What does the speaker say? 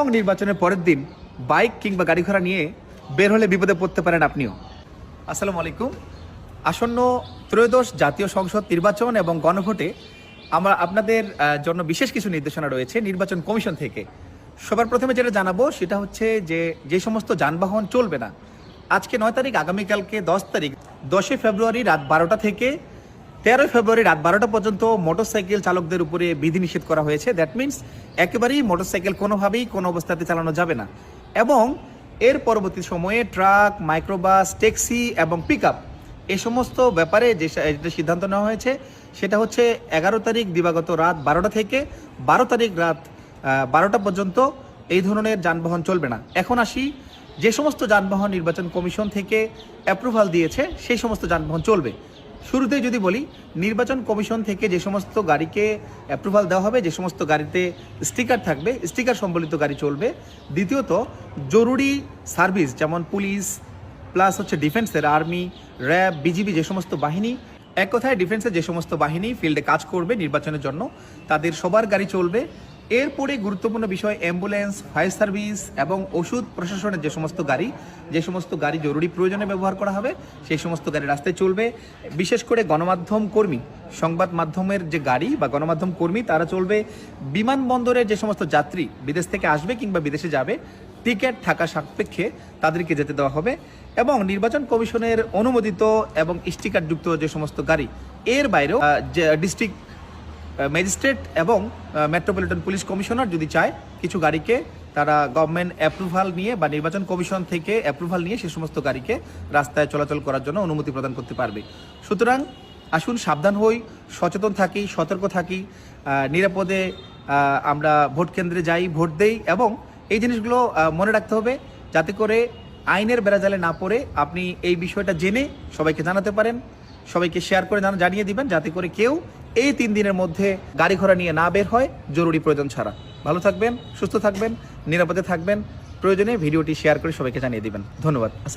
এবং নির্বাচনের পরের দিন বাইক কিংবা গাড়ি ঘোড়া নিয়ে বের হলে বিপদে পড়তে পারেন আপনিও। আসসালামু আলাইকুম। আসন্ন ত্রয়োদশ জাতীয় সংসদ নির্বাচন এবং গণভোটে আমরা আপনাদের জন্য বিশেষ কিছু নির্দেশনা রয়েছে নির্বাচন কমিশন থেকে। সবার প্রথমে যেটা জানাবো সেটা হচ্ছে যে সমস্ত যানবাহন চলবে না, আজকে 9 তারিখ, আগামীকালকে 10 তারিখ, 10 ফেব্রুয়ারি রাত 12টা থেকে 13 ফেব্রুয়ারি রাত 12টা পর্যন্ত মোটরসাইকেল চালকদের উপরে বিধিনিষেধ করা হয়েছে। দ্যাট মিনস একেবারেই মোটরসাইকেল কোনোভাবেই কোনো অবস্থাতে চালানো যাবে না। এবং এর পরবর্তী সময়ে ট্রাক, মাইক্রোবাস, ট্যাক্সি এবং পিকআপ এই সমস্ত ব্যাপারে যেটা সিদ্ধান্ত নেওয়া হয়েছে সেটা হচ্ছে 11 তারিখ দিবাগত রাত 12টা থেকে 12 তারিখ রাত 12টা পর্যন্ত এই ধরনের যানবাহন চলবে না। এখন আসি, যে সমস্ত যানবাহন নির্বাচন কমিশন থেকে অ্যাপ্রুভাল দিয়েছে সেই সমস্ত যানবাহন চলবে। শুরুতেই যদি বলি, নির্বাচন কমিশন থেকে যে সমস্ত গাড়িকে অ্যাপ্রুভাল দেওয়া হবে, যে সমস্ত গাড়িতে স্টিকার থাকবে, স্টিকার সম্বলিত গাড়ি চলবে। দ্বিতীয়ত, জরুরি সার্ভিস যেমন পুলিশ প্লাস হচ্ছে ডিফেন্সের আর্মি, র্যাব, বিজিবি যে সমস্ত বাহিনী, এক কথায় ডিফেন্সের যে সমস্ত বাহিনী ফিল্ডে কাজ করবে নির্বাচনের জন্য, তাদের সবার গাড়ি চলবে। এরপরে গুরুত্বপূর্ণ বিষয় অ্যাম্বুলেন্স, ফায়ার সার্ভিস এবং ওষুধ প্রশাসনের যে সমস্ত গাড়ি জরুরি প্রয়োজনে ব্যবহার করা হবে সেই সমস্ত গাড়ি রাস্তায় চলবে। বিশেষ করে গণমাধ্যম কর্মী, সংবাদ মাধ্যমের যে গাড়ি বা গণমাধ্যম কর্মী তারা চলবে। বিমানবন্দরের যে সমস্ত যাত্রী বিদেশ থেকে আসবে কিংবা বিদেশে যাবে, টিকিট থাকা সাপেক্ষে তাদেরকে যেতে দেওয়া হবে। এবং নির্বাচন কমিশনের অনুমোদিত এবং স্টিকারযুক্ত যে সমস্ত গাড়ি, এর বাইরেও ডিস্ট্রিক্ট ম্যাজিস্ট্রেট এবং মেট্রোপলিটন পুলিশ কমিশনার যদি চায়, কিছু গাড়িকে তারা গভর্নমেন্ট অ্যাপ্রুভাল নিয়ে বা নির্বাচন কমিশন থেকে অ্যাপ্রুভাল নিয়ে সে সমস্ত গাড়িকে রাস্তায় চলাচল করার জন্য অনুমতি প্রদান করতে পারবে। সুতরাং আসুন সাবধান হই, সচেতন থাকি, সতর্ক থাকি, নিরাপদে আমরা ভোট কেন্দ্রে যাই, ভোট দেই। এবং এই জিনিসগুলো মনে রাখতে হবে যাতে করে আইনের বেড়াজালে না পড়ে আপনি এই বিষয়টা জেনে সবাইকে জানাতে পারেন, সবাইকে শেয়ার করে জানিয়ে দিবেন, যাতে করে কেউ এই 3 দিনের মধ্যে গাড়ি ঘোড়া নিয়ে না বের হয় জরুরি প্রয়োজন ছাড়া। ভালো থাকবেন, সুস্থ থাকবেন, নিরাপদে থাকবেন। প্রয়োজনে ভিডিওটি শেয়ার করে সবাইকে জানিয়ে দিবেন। ধন্যবাদ। আসসালাম।